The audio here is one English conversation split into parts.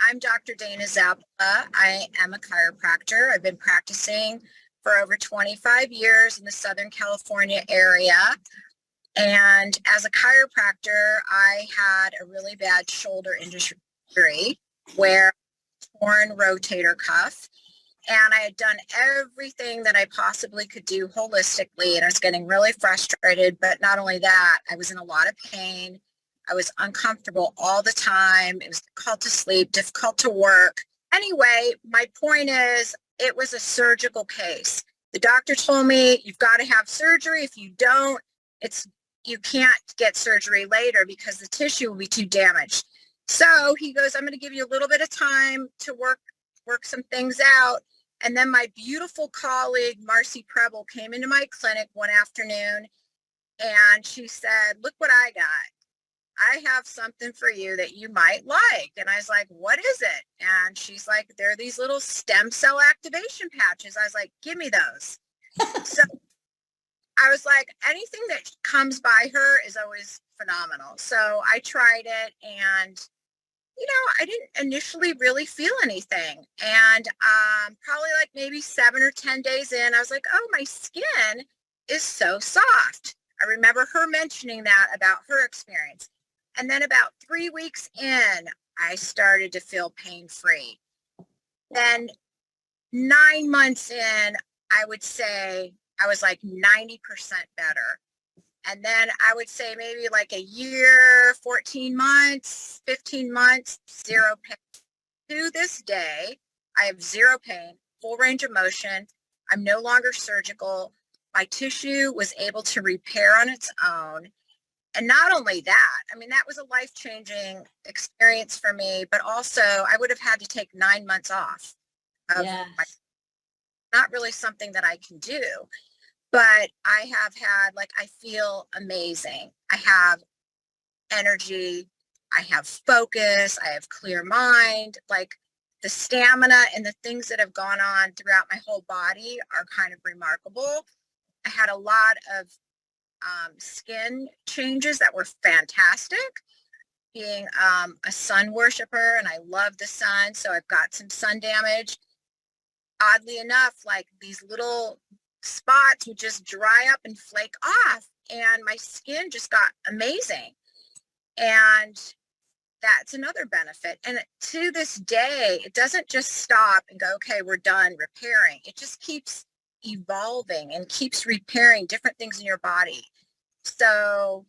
I'm Dr. Dana Zappa. I am a chiropractor. I've been practicing for over 25 years in the Southern California area. And as a chiropractor, I had a really bad shoulder injury where torn rotator cuff. And I had done everything that I possibly could do holistically. And I was getting really frustrated. But not only that, I was in a lot of pain. I was uncomfortable all the time. It was difficult to sleep, difficult to work. Anyway, my point is, it was a surgical case. The doctor told me, you've got to have surgery. If you don't, you can't get surgery later because the tissue will be too damaged. So he goes, I'm going to give you a little bit of time to work some things out. And then my beautiful colleague, Marcy Preble, came into my clinic one afternoon and she said, look what I got. I have something for you that you might like. And I was like, what is it? And she's like, they're these little stem cell activation patches. I was like, give me those. So I was like, anything that comes by her is always phenomenal. So I tried it and, I didn't initially really feel anything. And probably like maybe 7 or 10 days in, I was like, oh, my skin is so soft. I remember her mentioning that about her experience. And then about 3 weeks in, I started to feel pain-free. Then 9 months in, I would say I was like 90% better. And then I would say maybe like a year, 14 months, 15 months, zero pain. To this day, I have zero pain, full range of motion. I'm no longer surgical. My tissue was able to repair on its own. And not only that, that was a life-changing experience for me, but also I would have had to take 9 months off. Not really something that I can do. But I have had, I feel amazing. I have energy. I have focus. I have clear mind. The stamina and the things that have gone on throughout my whole body are kind of remarkable. I had a lot of skin changes that were fantastic. Being a sun worshiper, and I love the sun, so I've got some sun damage. Oddly enough, these little spots would just dry up and flake off, and my skin just got amazing. And that's another benefit. And to this day, it doesn't just stop and go, okay, we're done repairing. It just keeps evolving and keeps repairing different things in your body. So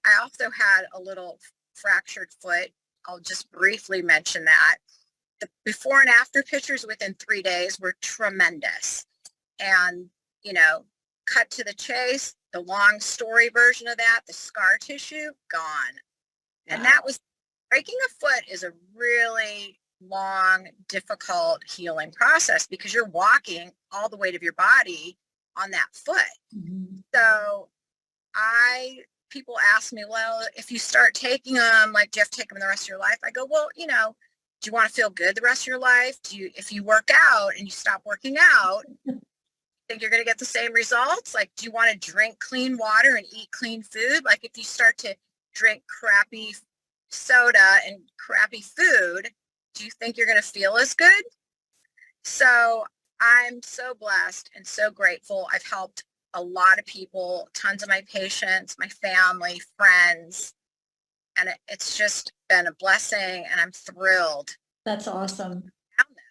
I also had a little fractured foot. I'll just briefly mention that. The before and after pictures within 3 days were tremendous. And, cut to the chase, the long story version of that, the scar tissue, gone. And that was, breaking a foot is a really long, difficult healing process because you're walking all the weight of your body on that foot. Mm-hmm. So people ask me, well, if you start taking them, do you have to take them the rest of your life? I go, well, do you want to feel good the rest of your life? If you work out and you stop working out, think you're going to get the same results? Do you want to drink clean water and eat clean food? If you start to drink crappy soda and crappy food, do you think you're going to feel as good? So I'm so blessed and so grateful. I've helped a lot of people, tons of my patients, my family, friends, and it's just been a blessing, and I'm thrilled. That's awesome.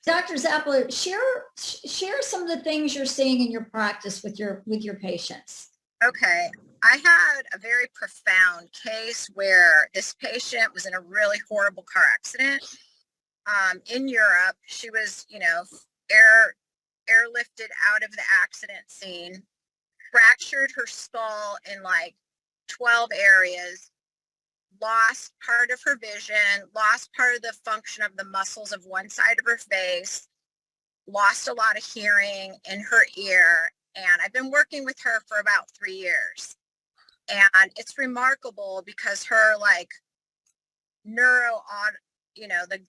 Dr. Zappa, share some of the things you're seeing in your practice with your patients. Okay. I had a very profound case where this patient was in a really horrible car accident in Europe. She was, airlifted out of the accident scene, fractured her skull in 12 areas, lost part of her vision, lost part of the function of the muscles of one side of her face, lost a lot of hearing in her ear. And I've been working with her for about 3 years. And it's remarkable because her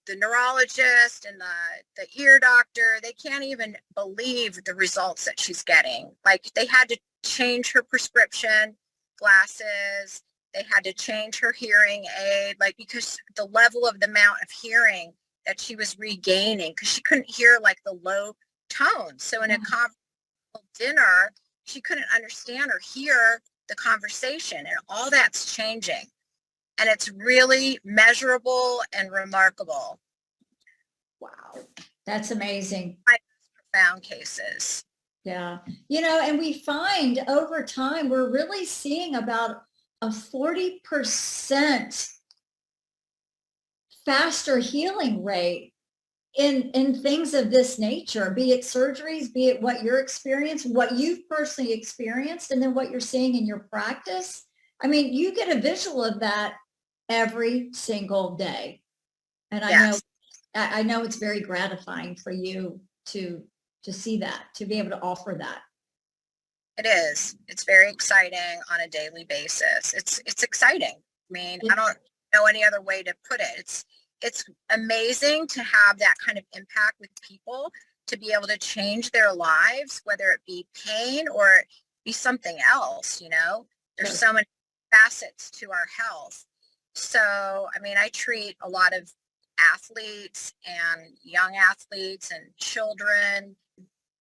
the neurologist and the ear doctor, they can't even believe the results that she's getting. They had to change her prescription glasses. They had to change her hearing aid, because the level of the amount of hearing that she was regaining because she couldn't hear like the low tones. So in a dinner, she couldn't understand or hear the conversation, and all that's changing. And it's really measurable and remarkable. Wow, that's amazing. My profound cases. Yeah. And we find over time, we're really seeing about a 40% faster healing rate in things of this nature, be it surgeries, be it what you're experiencing, what you've personally experienced, and then what you're seeing in your practice. I mean, you get a visual of that every single day. And Yes. I know it's very gratifying for you to see that, to be able to offer that. It is. It's very exciting on a daily basis. It's exciting. I mean, I don't know any other way to put it. It's amazing to have that kind of impact with people, to be able to change their lives, whether it be pain or it be something else. There's so many facets to our health. So, I mean, I treat a lot of athletes and young athletes and children.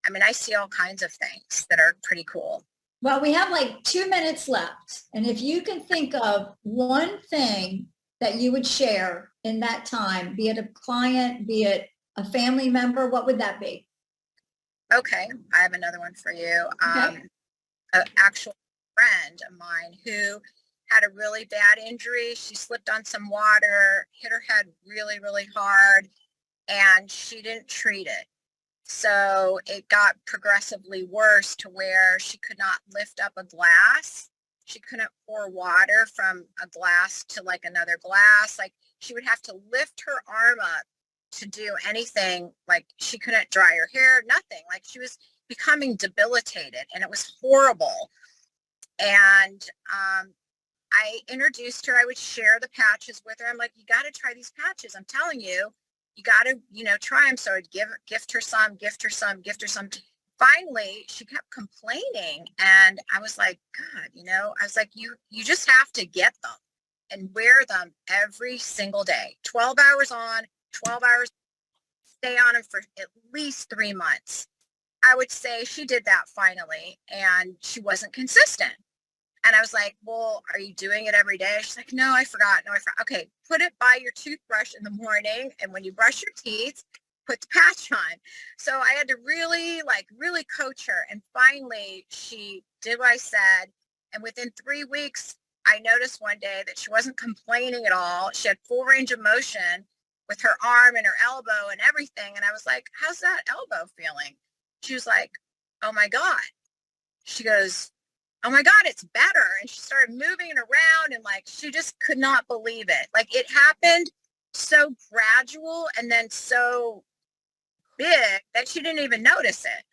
I mean, I see all kinds of things that are pretty cool. Well, we have like 2 minutes left. And if you can think of one thing that you would share in that time, be it a client, be it a family member, what would that be? Okay, I have another one for you. Okay. An actual friend of mine who had a really bad injury. She slipped on some water, hit her head really, really hard, and she didn't treat it. So it got progressively worse to where she could not lift up a glass. She couldn't pour water from a glass to like another glass. Like she would have to lift her arm up to do anything. Like she couldn't dry her hair, nothing. Like she was becoming debilitated, and it was horrible. And I introduced her. I would share the patches with her. I'm like, you got to try these patches. I'm telling you, you got to, try them. So I'd gift her some. Finally, she kept complaining, and I was like, God, I was like, you just have to get them and wear them every single day, 12 hours on, 12 hours, stay on them for at least 3 months. I would say she did that finally, and she wasn't consistent. And I was like, well, are you doing it every day? She's like, no, I forgot. Okay, put it by your toothbrush in the morning. And when you brush your teeth, put the patch on. So I had to really coach her. And finally, she did what I said. And within 3 weeks, I noticed one day that she wasn't complaining at all. She had full range of motion with her arm and her elbow and everything. And I was like, how's that elbow feeling? She was like, oh my God. She goes, oh my God, it's better. And she started moving it around, and like, she just could not believe it. Like it happened so gradual and then so big that she didn't even notice it.